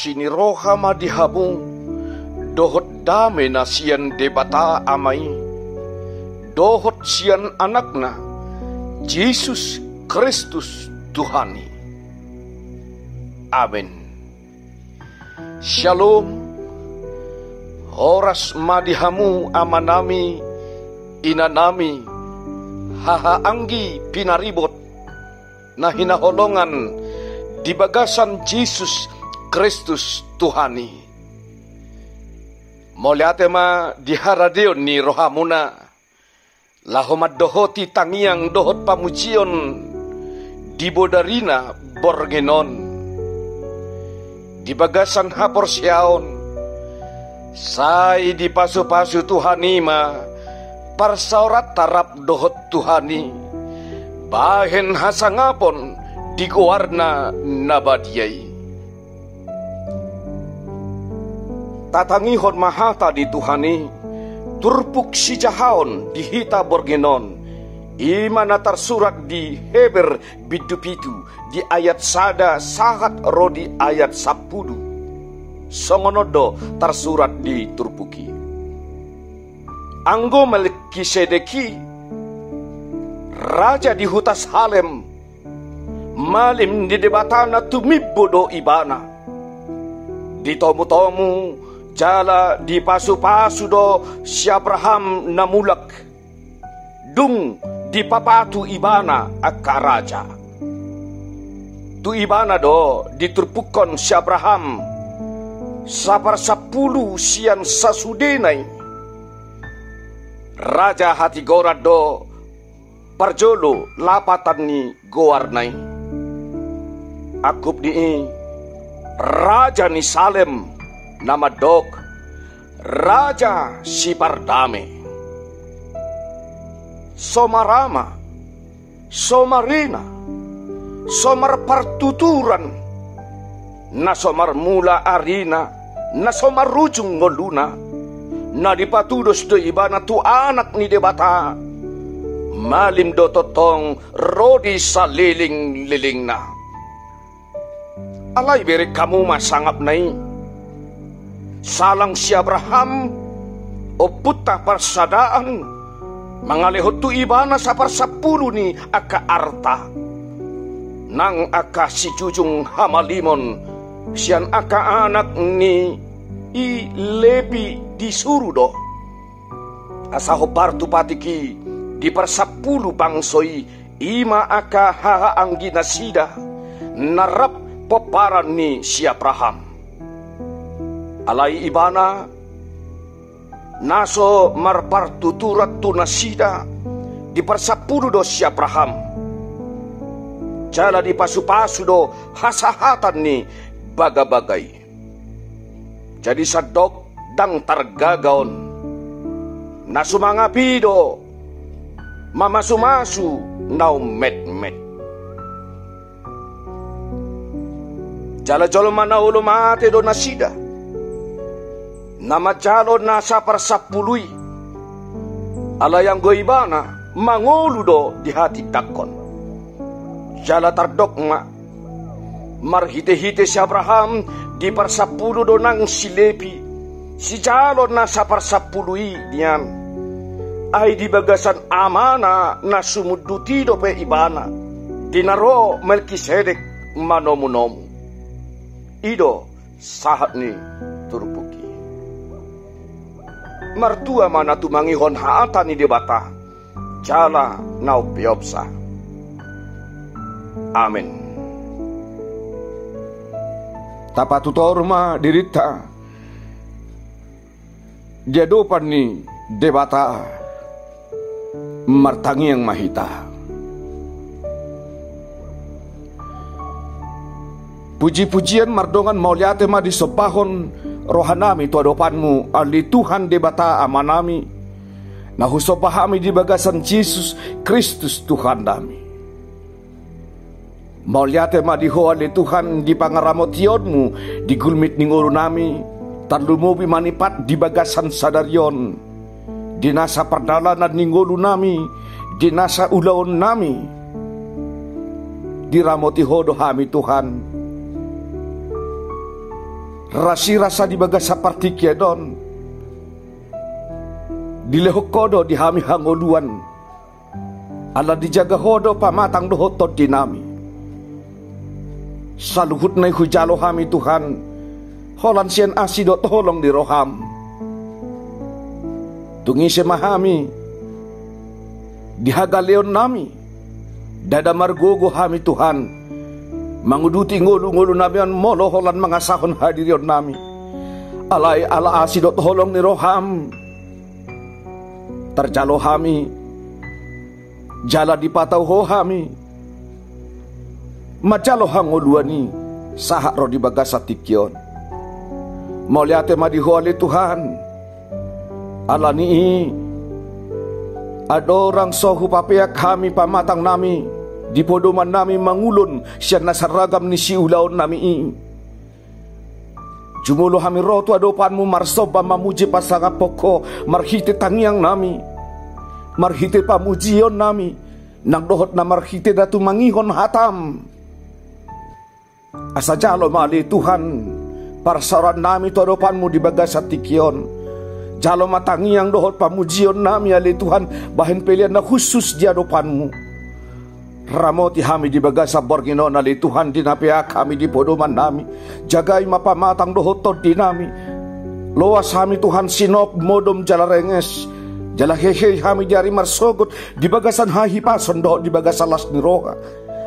sini roha madihamu dohot dame na sian debata amai dohot sian anakna Yesus Kristus Tuhani. Amin. Shalom. Horas madihamu amanami inanami hahaanggi pinaribot na hinaholongan di bagasan Yesus Kristus Tuhani. Moliate ma diharadion ni rohamuna lahomad dohoti tangiang dohot pamujion di bodarina borgenon di bagasan hapor siaon sai di pasu-pasu Tuhanima parsaurat tarap dohot Tuhani bahen hasangapon di goarna nabadiyai. Tatangihon mahata di Tuhani turpuk si jahaon di hita borgenon imana tersurat di Heber bidu-bidu di ayat sada sahat rodi ayat 10 songonodo tersurat di turpuki anggo Melkisedeki raja di hutas Halem malim di debatana tumibbodo ibana di tomu-tomu jala di pasu-pasu do si Abraham namulak dung di papatu ibana akka raja tu ibana do diturpukon si Abraham sapar 10 sian sasudenai raja hati gorat do parjolo lapatan ni goarnai akup ni raja ni Salem nama dok raja si Pardame Somarama Somarina Somar partuturan na somar mula arina na somar rujung ngoluna na dipatudos do ibana tu anak ni debata malim do totong rodi saliling-liling na alay beri kamu masangap nai salang si Abraham o puta parsadaan mangalihot tu ibana sa parsapulu ni aka arta nang aka si jujung hamalimon sian aka anak ni i lebi disurudo asaho partu patiki di parsapulu pangsoi ima aka hahaanggi nasida narap poparan ni si Abraham alai ibana naso marpartuturat tu nasida di parsapulu do si Abraham jala di pasu-pasu do hasahatan ni baga-bagay jadi sadok dang targagaon nasumangapido mamasu-masu nau met-met jala jolo mana ulo mate do nasida nama jalo nasa parsapului alayang goibana mangolu do di hati takon jala tardok ma marhite-hite si Abraham di parsapulu do nang silepi si jalo nasa parsapului dian ay di bagasan amana na sumuduti do pe ibana dinaro Melkisedek manomu-nomu ido sahat ni turpuki martua mana tumangihon haata ni debata jala nau piopsa. Amin. Tapatutorma dirita jadopan ni debata martangi yang mahita puji-pujian mardongan mauliate ma disopahon rohanami tu adopanmu ali Tuhan debata amanami nahusopahami di bagasan Yesus Kristus Tuhan dami mauliate ma diho ali Tuhan di pangaramotionmu di gulmit ninguru nami tarlumubi manipat di bagasan sadarion di nasa perdalanan ningulu nami di nasa ulaon nami di ramoti hodo hami Tuhan rasa di baga saparti kedon dilehokodo di hami hangoduan ala dijaga hodo pamatang dohotot dinami saluhut na hujalo hami Tuhan holan sian asido tolong di roham tungi semahami dihagaleon nami dada margogo hami Tuhan manguduti ngolu-ngolu nami an molo holan mangasahon hadirion nami alai ala asido tolong ni roham terjalo hami jala dipatau ho hami majalo hangoluani sahak ro di bagasa tikyon moliate madihuali Tuhan alani ada orang sohu papeak kami pamatang nami di podoman nami mangulun siya nasaragam ni si ulaon nami jumulo hami roto adopanmu marsoba mamuji pasanga poko marhite tangiang nami marhite pamujion nami nang dohot na marhite datu mangihon hatam asa jalo mali Tuhan parsaran nami to adopanmu di bagasa tikyon jalo matangiang dohot pamujion nami ali Tuhan bahin pilihan na khusus di adopanmu ramoti hami di bagasa borginon ali Tuhan dinapia kami di podoman nami jagai mapamatang dohotot di nami loas hami Tuhan sinop modom jalarenges jala hehe hami jari marsogot di bagasan hahipason dohot di bagasa las niroga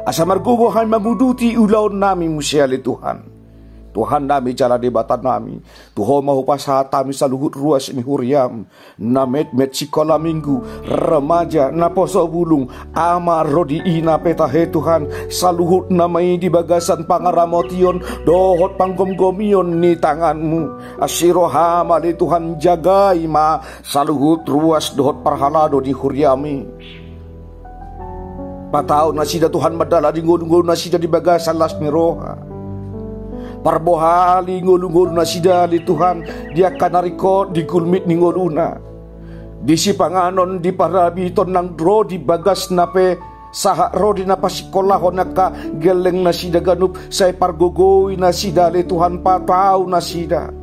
asa margugo hami mamuduti ulaon nami musiali Tuhan Tuhan nami jala di batan nami Tuho mahupasa tami saluhut ruas ini huriam na met sikola minggu remaja na poso bulung ama rodi ina petahe Tuhan saluhut namai di bagasan pangaramotion dohot panggom-gomion ni tanganmu asiro hamali Tuhan jagai ma saluhut ruas dohot parhalado di huriami patau nasida Tuhan madala di ngulu-ngulu nasida di bagasan las miroha parbohali ngolu-ngolu nasidali Tuhan dia kanariko di gulmit ni ngoluna di sipanganon di parabiton nang dro di bagas nape saha rodi na pasikolahon naka geleng nasida ganup say pargogoy nasidali Tuhan patau nasida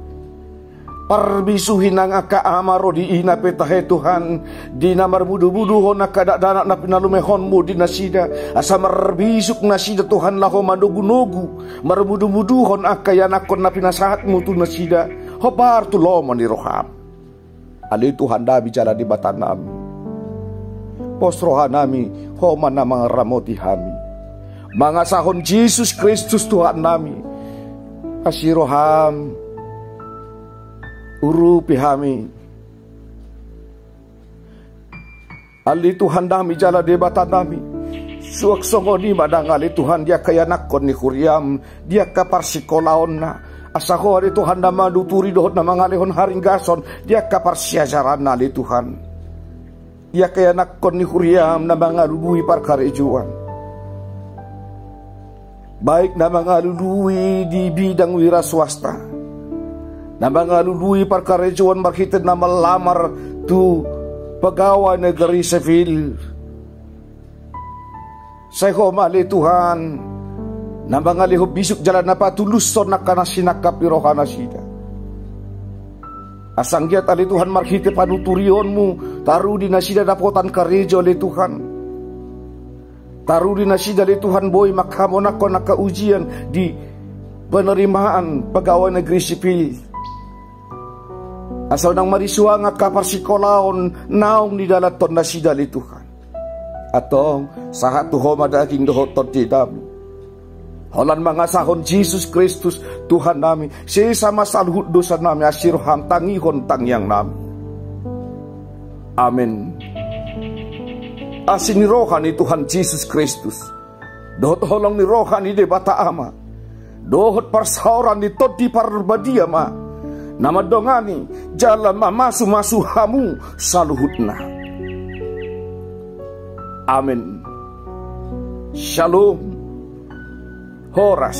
parbisuhin ang akaama rodi ina petahe Tuhan di namar budu-budu hon nakadadanak na pinalumehon mo di nasida asa marbisuk nasida Tuhan laho madugu-nugu marbudu-budu hon akayanakon na pinasahat mo tu nasida hobar tu loman ni roham ali Tuhan da bicara di batan nami posrohan nami homan na mga ramoti hami mga sahon Jesus Kristus Tuhan nami asiroham urupi hami ali Tuhan nami jala debatan nami suak songo ni madang ali Tuhan dia kaya nakon ni kuriam dia kapar sikolaon na asaho ali Tuhan nama duturi dohot na mangalihon haring gason dia kapar siajaran na ali Tuhan dia kaya nakon ni kuriam na mangalului parkarejuan baik na mangalului di bidang wira swasta na mga lului parkarejuan markitid na malamar tu pegawai negeri sivil sayho mali Tuhan na mga liho bisuk jalan na patuluson na kanasinakap irohana sida asanggiat ali Tuhan markitid panuturion mu taru di nasida dapotan karejo ali Tuhan taru di nasida ali Tuhan boy makhamon ako nakaujian di penerimaan pegawai negeri sipil asal nang marisua nga kaparsikolaon naong di dalaton na sidali Tuhan atong sahat tuho madaging dohoton di dami holan mga sahon Jesus Kristus Tuhan nami si sama saluhut dosa nami asirham tangihon tangyang nami amin asin ni rohan ni Tuhan Jesus Kristus dohot holong ni rohan ni debata ama dohot parsauran ni todi parbadia ma nama dongani jalan mamasu hamu saluhutna amin shalom horas